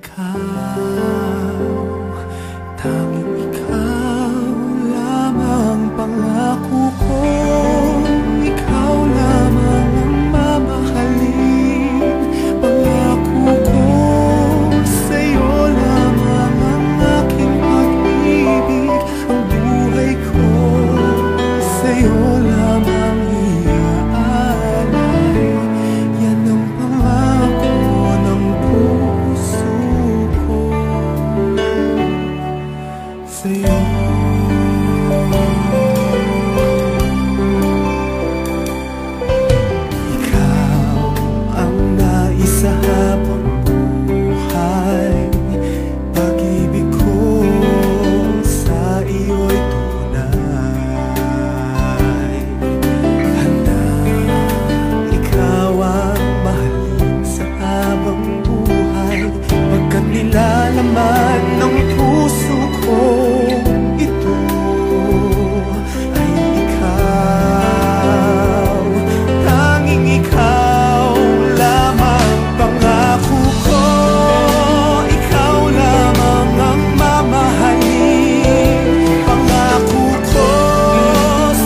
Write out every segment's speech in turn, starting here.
ikaw, tanging ikaw lamang pangako ko. Ikaw lamang ang mamahalin, pangako ko. Sa'yo lamang ang aking pag-ibig, ang buhay ko sa'yo lamang iaalay. Yan ang pangako ng puso ko sa'yo. Ikaw ang nais sa habang buhay, pag-ibig ko sa iyo'y tunay. Handang ikaw ang mahalin sa habang buhay, pagkat nilalaman ng puso ko ito ay ikaw, tanging ikaw lamang pangako ko. Ikaw lamang ang mamahalin, pangako ko.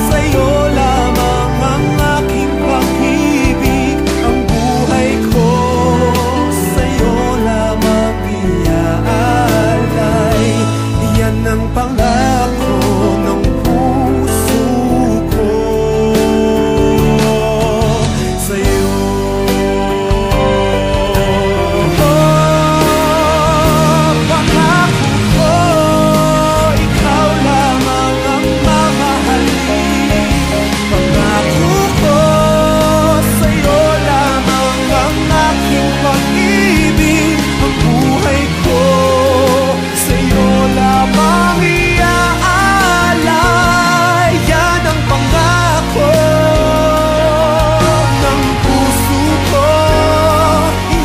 Sa'yo lamang ang aking pag-ibig, ang buhay ko sa'yo lamang iaalay. Yan ang pangako ng puso ko sa'yo. Pangako ko, ikaw lamang ang mamahalin, pangako ko. Sa'yo lamang ang aking pag-ibig, ang buhay ko sa'yo lamang iaalay. Yan ang pangako ng puso ko,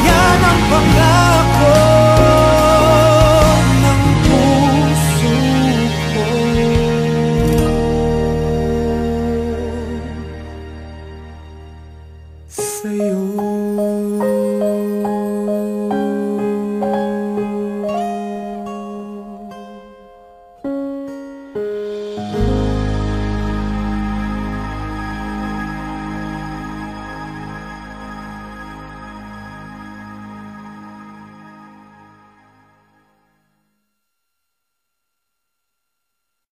yan ang pangako ng puso ko sa'yo.